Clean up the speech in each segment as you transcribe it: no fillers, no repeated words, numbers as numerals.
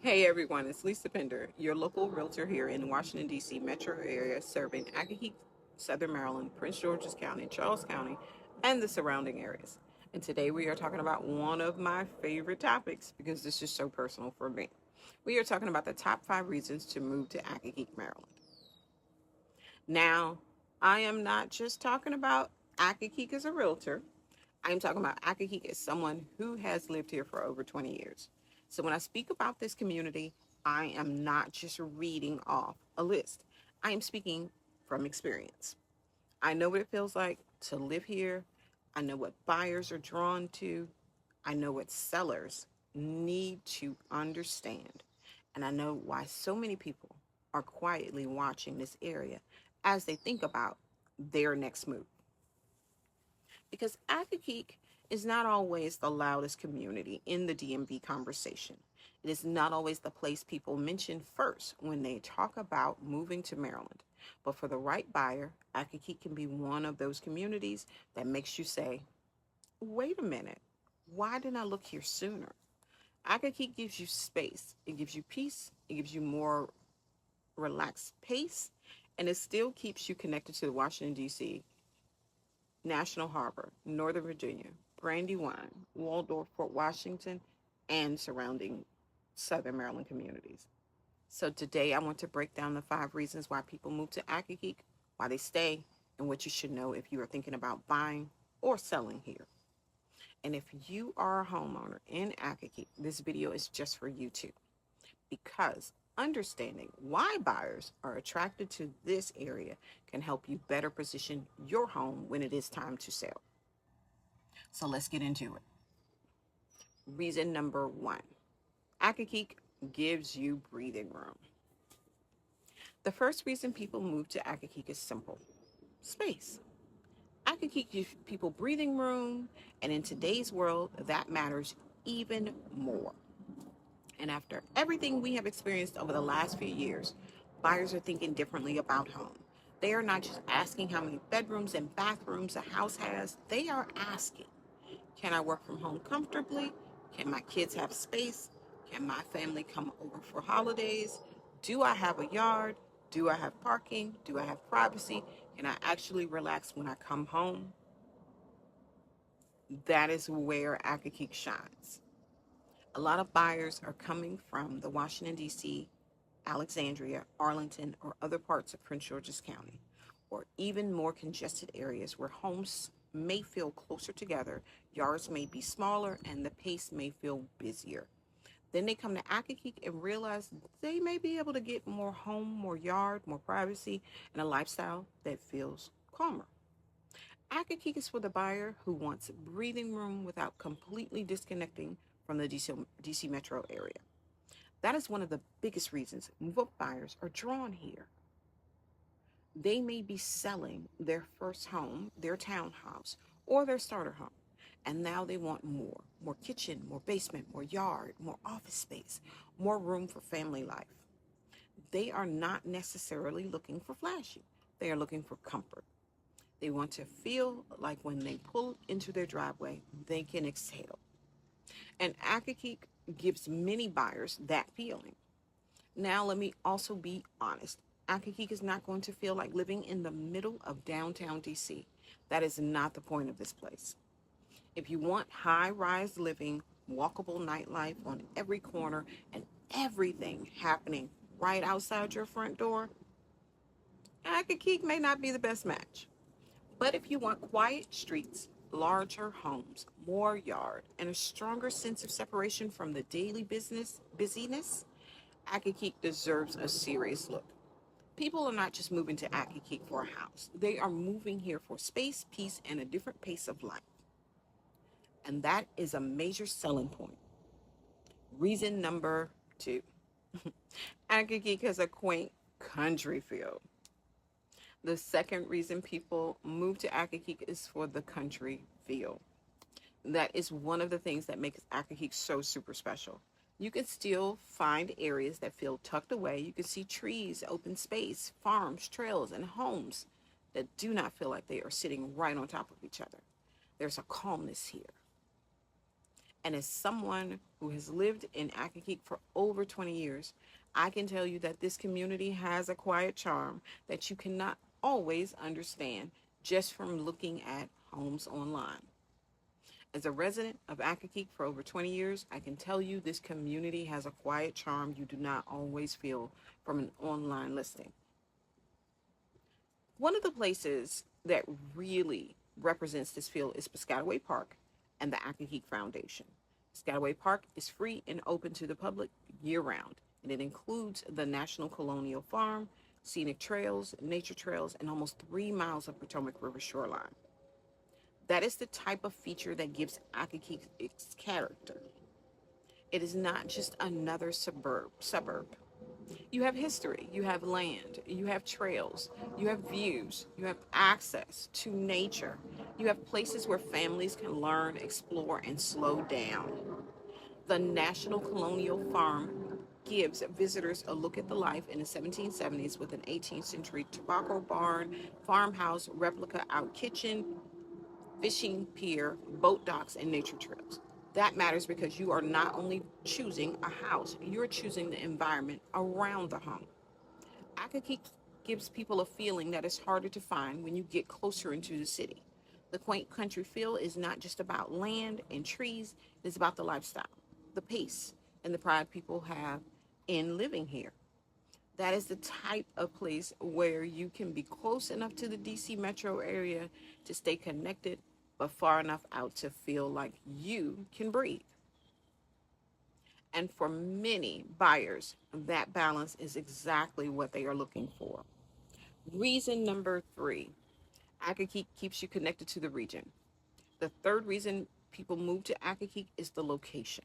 Hey everyone, it's Lisa Pinder, your local realtor here in the Washington, D.C. metro area, serving Accokeek, Southern Maryland, Prince George's County, Charles County, and the surrounding areas. And today we are talking about one of my favorite topics because this is so personal for me. We are talking about the top 5 reasons to move to Accokeek, Maryland. Now, I am not just talking about Accokeek as a realtor. I'm talking about Accokeek as someone who has lived here for over 20 years. So when I speak about this community, I am not just reading off a list. I am speaking from experience. I know what it feels like to live here. I know what buyers are drawn to. I know what sellers need to understand. And I know why so many people are quietly watching this area as they think about their next move. Because Accokeek is not always the loudest community in the DMV conversation. It is not always the place people mention first when they talk about moving to Maryland. But for the right buyer, Accokeek can be one of those communities that makes you say, wait a minute, why didn't I look here sooner? Accokeek gives you space, it gives you peace, it gives you more relaxed pace, and it still keeps you connected to the Washington, D.C. National Harbor, Northern Virginia, Brandywine, Waldorf, Fort Washington, and surrounding Southern Maryland communities. So today I want to break down the 5 reasons why people move to Accokeek, why they stay, and what you should know if you are thinking about buying or selling here. And if you are a homeowner in Accokeek, this video is just for you too, because understanding why buyers are attracted to this area can help you better position your home when it is time to sell. So let's get into it. Reason number 1, Accokeek gives you breathing room. The first reason people move to Accokeek is simple: space. Accokeek gives people breathing room, and in today's world, that matters even more. And after everything we have experienced over the last few years, buyers are thinking differently about home. They are not just asking how many bedrooms and bathrooms a house has, they are asking, can I work from home comfortably? Can my kids have space? Can my family come over for holidays? Do I have a yard? Do I have parking? Do I have privacy? Can I actually relax when I come home? That is where Accokeek shines. A lot of buyers are coming from the Washington, D.C., Alexandria, Arlington, or other parts of Prince George's County, or even more congested areas where homes may feel closer together, yards may be smaller, and the pace may feel busier. Then they come to Accokeek and realize they may be able to get more home, more yard, more privacy, and a lifestyle that feels calmer. Accokeek is for the buyer who wants breathing room without completely disconnecting from the DC metro area. That is one of the biggest reasons move-up buyers are drawn here. They may be selling their first home, their townhouse, or their starter home, and now they want more kitchen, more basement, more yard, more office space, more room for family life. They are not necessarily looking for flashy. They are looking for comfort. They want to feel like when they pull into their driveway, they can exhale. And Accokeek gives many buyers that feeling. Now, let me also be honest. Accokeek is not going to feel like living in the middle of downtown DC. That is not the point of this place. If you want high-rise living, walkable nightlife on every corner, and everything happening right outside your front door, Accokeek may not be the best match. But if you want quiet streets, larger homes, more yard, and a stronger sense of separation from the daily busyness, Accokeek deserves a serious look. People are not just moving to Accokeek for a house. They are moving here for space, peace, and a different pace of life. And that is a major selling point. Reason number 2. Accokeek has a quaint country feel. The second reason people move to Accokeek is for the country feel. That is one of the things that makes Accokeek so super special. You can still find areas that feel tucked away. You can see trees, open space, farms, trails, and homes that do not feel like they are sitting right on top of each other. There's a calmness here. And as someone who has lived in Accokeek for over 20 years, I can tell you that this community has a quiet charm that you cannot always understand just from looking at homes online. As a resident of Accokeek for over 20 years, I can tell you this community has a quiet charm you do not always feel from an online listing. One of the places that really represents this field is Piscataway Park and the Accokeek Foundation. Piscataway Park is free and open to the public year round, and it includes the National Colonial Farm, scenic trails, nature trails, and almost 3 miles of Potomac River shoreline. That is the type of feature that gives Accokeek its character. It is not just another suburb. You have history, you have land, you have trails, you have views, you have access to nature. You have places where families can learn, explore, and slow down. The National Colonial Farm gives visitors a look at the life in the 1770s with an 18th century tobacco barn, farmhouse, replica out kitchen, fishing pier, boat docks, and nature trails. That matters because you are not only choosing a house, you're choosing the environment around the home. Accokeek gives people a feeling that is harder to find when you get closer into the city. The quaint country feel is not just about land and trees, it is about the lifestyle, the pace, and the pride people have in living here. That is the type of place where you can be close enough to the DC metro area to stay connected, but far enough out to feel like you can breathe. And for many buyers, that balance is exactly what they are looking for. Reason number three, Accokeek keeps you connected to the region. The third reason people move to Accokeek is the location.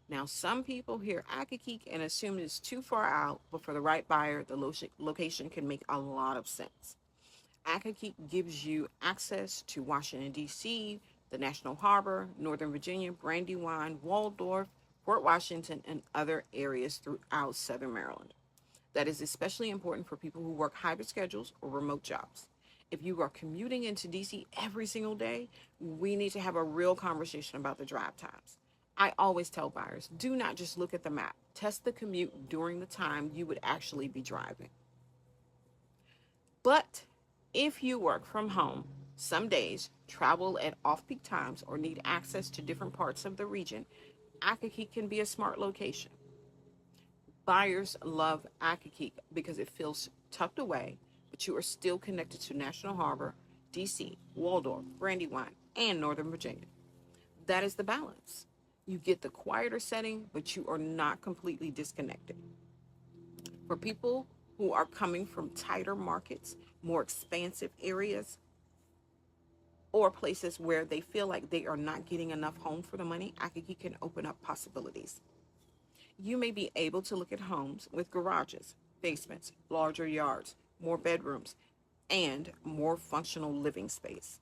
Now, some people hear Accokeek and assume it's too far out, but for the right buyer, the location can make a lot of sense. Accokeek gives you access to Washington, D.C., the National Harbor, Northern Virginia, Brandywine, Waldorf, Fort Washington, and other areas throughout Southern Maryland. That is especially important for people who work hybrid schedules or remote jobs. If you are commuting into DC every single day, we need to have a real conversation about the drive times. I always tell buyers, do not just look at the map. Test the commute during the time you would actually be driving. But if you work from home, some days, travel at off-peak times, or need access to different parts of the region, Accokeek can be a smart location. Buyers love Accokeek because it feels tucked away, but you are still connected to National Harbor, DC, Waldorf, Brandywine, and Northern Virginia. That is the balance. You get the quieter setting, but you are not completely disconnected. For people who are coming from tighter markets, more expansive areas, or places where they feel like they are not getting enough home for the money, Accokeek can open up possibilities. You may be able to look at homes with garages, basements, larger yards, more bedrooms, and more functional living space.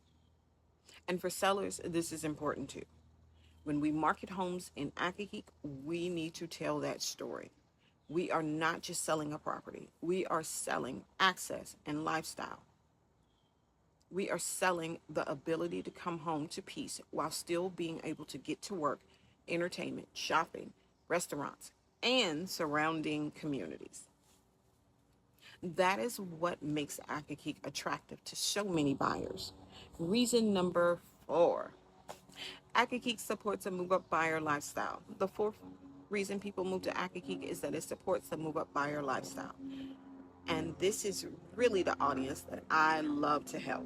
And for sellers, this is important too. When we market homes in Accokeek, we need to tell that story. We are not just selling a property, we are selling access and lifestyle. We are selling the ability to come home to peace while still being able to get to work, entertainment, shopping, restaurants, and surrounding communities. That is what makes Accokeek attractive to so many buyers. Reason number four, Accokeek supports a move-up buyer lifestyle. The fourth reason people move to Accokeek is that it supports the move-up buyer lifestyle. And this is really the audience that I love to help.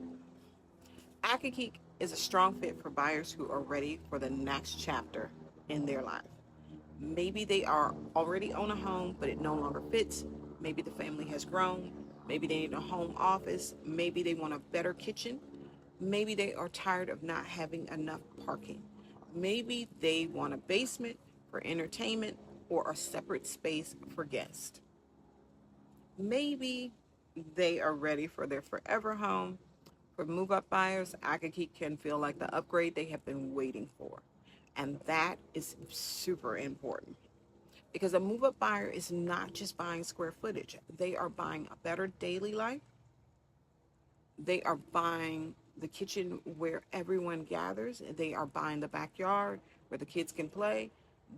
Accokeek is a strong fit for buyers who are ready for the next chapter in their life. Maybe they are already own a home, but it no longer fits. Maybe the family has grown. Maybe they need a home office. Maybe they want a better kitchen. Maybe they are tired of not having enough parking. Maybe they want a basement for entertainment or a separate space for guests. Maybe they are ready for their forever home. For move-up buyers, Accokeek can feel like the upgrade they have been waiting for. And that is super important. Because a move-up buyer is not just buying square footage. They are buying a better daily life. They are buying the kitchen where everyone gathers. They are buying the backyard where the kids can play.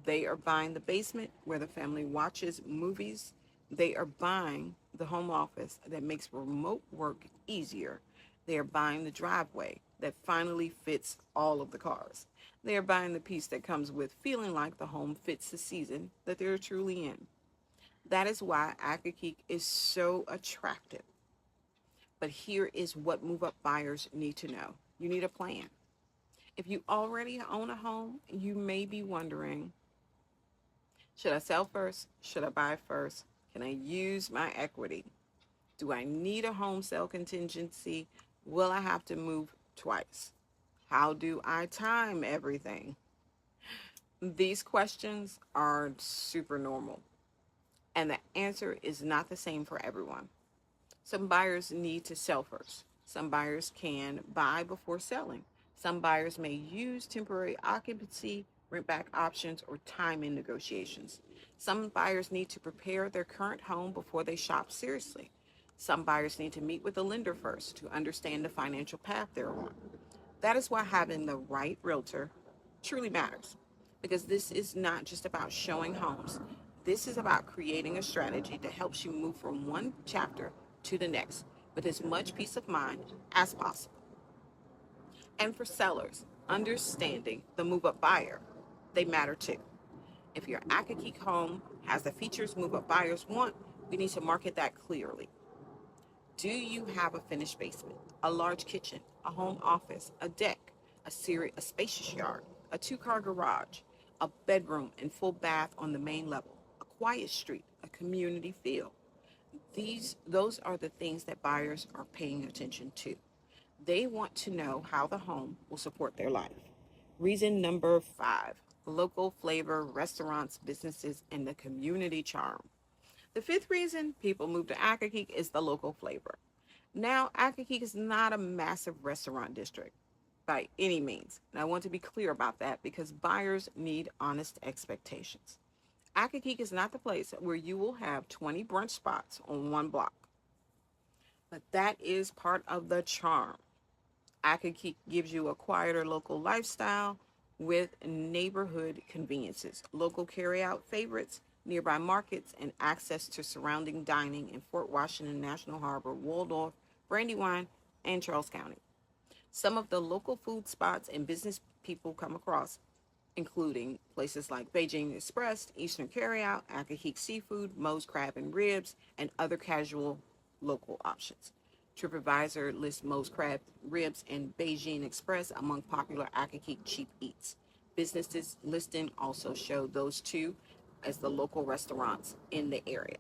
They are buying the basement where the family watches movies. They are buying the home office that makes remote work easier. They are buying the driveway that finally fits all of the cars. They are buying the piece that comes with feeling like the home fits the season that they're truly in. That is why Accokeek is so attractive. But here is what move up buyers need to know. You need a plan. If you already own a home, you may be wondering, should I sell first? Should I buy first? Can I use my equity? Do I need a home sale contingency? Will I have to move twice? How do I time everything? These questions are super normal, and the answer is not the same for everyone. Some buyers need to sell first. Some buyers can buy before selling. Some buyers may use temporary occupancy, rent back options, or time in negotiations. Some buyers need to prepare their current home before they shop seriously. Some buyers need to meet with a lender first to understand the financial path they're on. That is why having the right realtor truly matters, because this is not just about showing homes. This is about creating a strategy that helps you move from one chapter to the next with as much peace of mind as possible. And for sellers, understanding the move up buyer, they matter too. If your Accokeek home has the features move up buyers want, we need to market that clearly. Do you have a finished basement, a large kitchen, a home office, a deck, a spacious yard, a two-car garage, a bedroom and full bath on the main level, a quiet street, a community feel? Those are the things that buyers are paying attention to. They want to know how the home will support their life. Reason number 5, local flavor, restaurants, businesses, and the community charm. The fifth reason people move to Accokeek is the local flavor. Now, Accokeek is not a massive restaurant district by any means. And I want to be clear about that because buyers need honest expectations. Accokeek is not the place where you will have 20 brunch spots on one block, but that is part of the charm. Accokeek gives you a quieter local lifestyle with neighborhood conveniences, local carryout favorites, nearby markets, and access to surrounding dining in Fort Washington National Harbor, Waldorf, Brandywine, and Charles County. Some of the local food spots and business people come across, including places like Beijing Express, Eastern Carryout, Accokeek Seafood, Moe's Crab and Ribs, and other casual local options. TripAdvisor lists Moe's Crab Ribs and Beijing Express among popular Accokeek cheap eats. Businesses listing also show those two as the local restaurants in the area.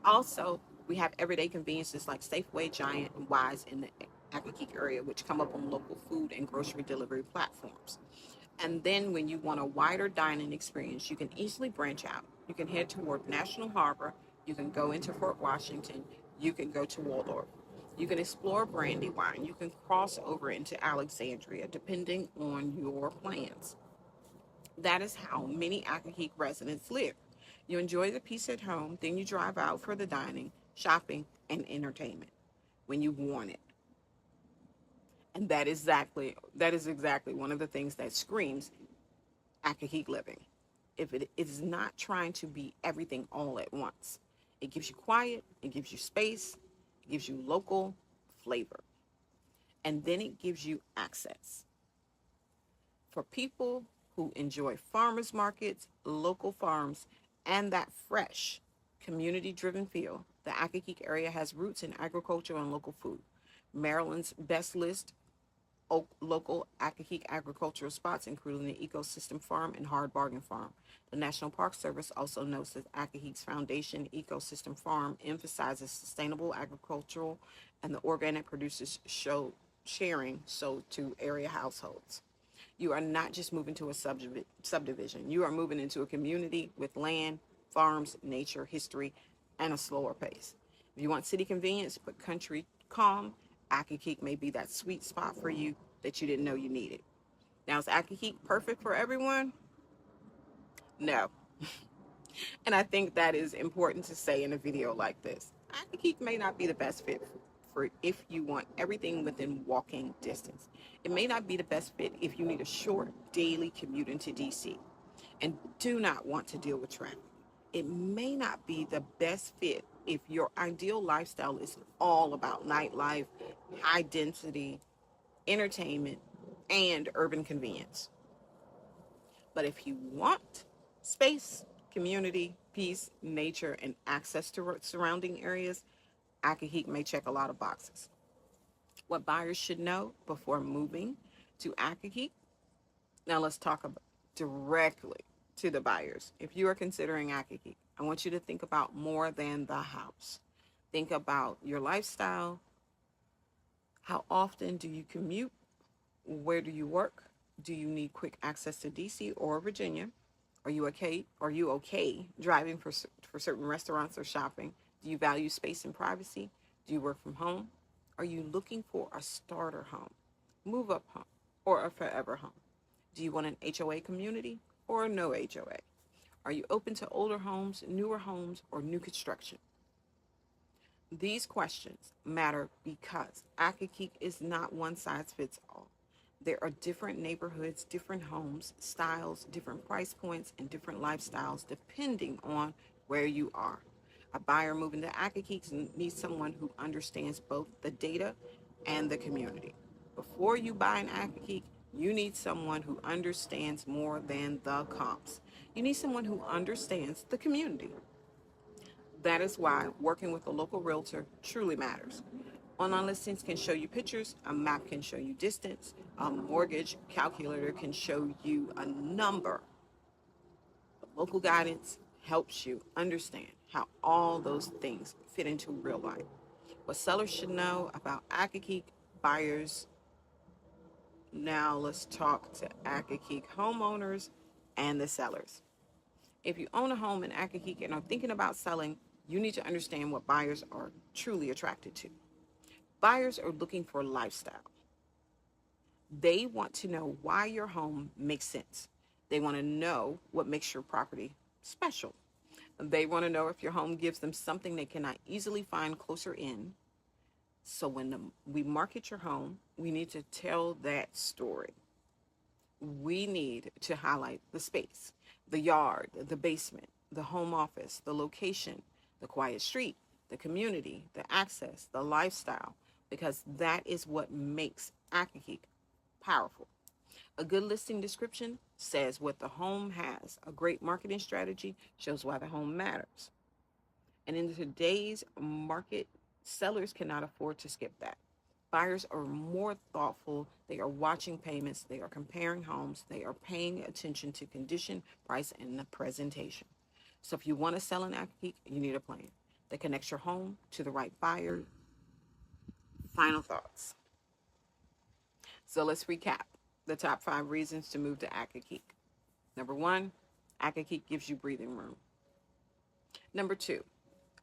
Also, we have everyday conveniences like Safeway, Giant, and Wise in the Accokeek area, which come up on local food and grocery delivery platforms. And then when you want a wider dining experience, you can easily branch out. You can head toward National Harbor. You can go into Fort Washington. You can go to Waldorf. You can explore Brandywine. You can cross over into Alexandria, depending on your plans. That is how many Accokeek residents live. You enjoy the peace at home, then you drive out for the dining, shopping, and entertainment when you want it. And that is exactly one of the things that screams Accokeek living. If it is not trying to be everything all at once, it gives you quiet, it gives you space, it gives you local flavor, and then it gives you access. For people who enjoy farmers markets, local farms, and that fresh, community driven feel, the Accokeek area has roots in agriculture and local food. Maryland's best list local Accokeek agricultural spots, including the Ecosystem Farm and Hard Bargain Farm. The National Park Service also notes that Accokeek's Foundation Ecosystem Farm emphasizes sustainable agricultural and the organic producers show sharing sold to area households. You are not just moving to a subdivision. You are moving into a community with land, farms, nature, history, and a slower pace. If you want city convenience but country calm, Accokeek may be that sweet spot for you that you didn't know you needed. Now, is Accokeek perfect for everyone? No. And I think that is important to say in a video like this. Accokeek may not be the best fit for if you want everything within walking distance. It may not be the best fit if you need a short daily commute into DC and do not want to deal with traffic. It may not be the best fit if your ideal lifestyle is all about nightlife, high density, entertainment, and urban convenience. But if you want space, community, peace, nature, and access to surrounding areas, Accokeek may check a lot of boxes. What buyers should know before moving to Accokeek. Now let's talk about directly to the buyers. If you are considering Accokeek, I want you to think about more than the house. Think about your lifestyle. How often do you commute? Where do you work? Do you need quick access to DC or Virginia? Are you okay driving for certain restaurants or shopping? Do you value space and privacy? Do you work from home? Are you looking for a starter home, move up home, or a forever home? Do you want an HOA community or no HOA? Are you open to older homes, newer homes, or new construction? These questions matter because Accokeek is not one size fits all. There are different neighborhoods, different homes, styles, different price points, and different lifestyles depending on where you are. A buyer moving to Accokeek needs someone who understands both the data and the community. Before you buy an Accokeek, you need someone who understands more than the comps. You need someone who understands the community. That is why working with a local realtor truly matters. Online listings can show you pictures, a map can show you distance, a mortgage calculator can show you a number. But local guidance helps you understand how all those things fit into real life. What sellers should know about Accokeek buyers. Now let's talk to Accokeek homeowners and the sellers. If you own a home in Accokeek and are thinking about selling, you need to understand what buyers are truly attracted to. Buyers are looking for lifestyle. They want to know why your home makes sense. They want to know what makes your property special. They want to know if your home gives them something they cannot easily find closer in. So when we market your home, we need to tell that story. We need to highlight the space, the yard, the basement, the home office, the location, the quiet street, the community, the access, the lifestyle, because that is what makes Accokeek powerful. A good listing description says what the home has. A great marketing strategy shows why the home matters. And in today's market, sellers cannot afford to skip that. Buyers are more thoughtful. They are watching payments. They are comparing homes. They are paying attention to condition, price, and the presentation. So if you want to sell an Accokeek, you need a plan that connects your home to the right buyer. Final thoughts. So let's recap the top 5 reasons to move to Accokeek. Number 1, Accokeek gives you breathing room. Number 2,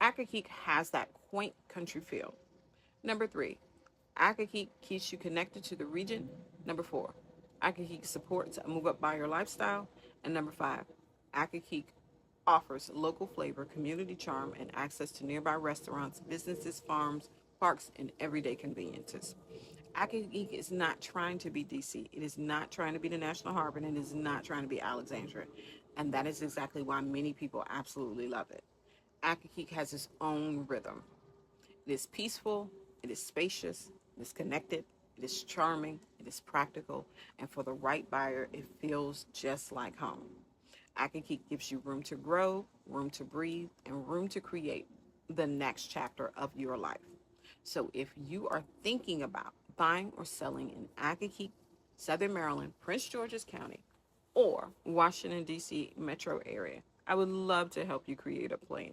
Accokeek has that quaint country feel. Number 3, Accokeek keeps you connected to the region. Number 4, Accokeek supports a move up buyer lifestyle. And number 5, Accokeek offers local flavor, community charm, and access to nearby restaurants, businesses, farms, parks, and everyday conveniences. Accokeek is not trying to be DC. It is not trying to be the National Harbor, and it is not trying to be Alexandria. And that is exactly why many people absolutely love it. Accokeek has its own rhythm. It is peaceful, it is spacious, it is connected, it is charming, it is practical, and for the right buyer, it feels just like home. Accokeek gives you room to grow, room to breathe, and room to create the next chapter of your life. So if you are thinking about buying or selling in Accokeek, Southern Maryland, Prince George's County, or Washington, D.C. metro area, I would love to help you create a plan.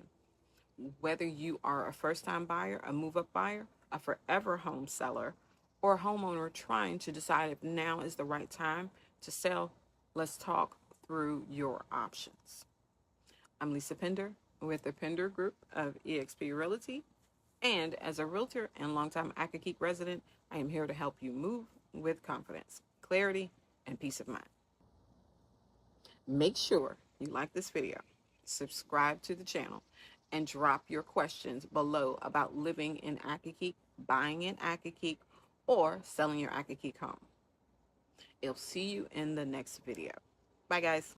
Whether you are a first-time buyer, a move-up buyer, a forever home seller, or a homeowner trying to decide if now is the right time to sell, let's talk through your options. I'm Lisa Pinder with the Pinder Group of eXp Realty, and as a realtor and longtime Accokeek resident, I am here to help you move with confidence, clarity, and peace of mind. Make sure you like this video, subscribe to the channel, and drop your questions below about living in Accokeek buying an Accokeek or selling your Accokeek home. I'll see you in the next video. Bye, guys.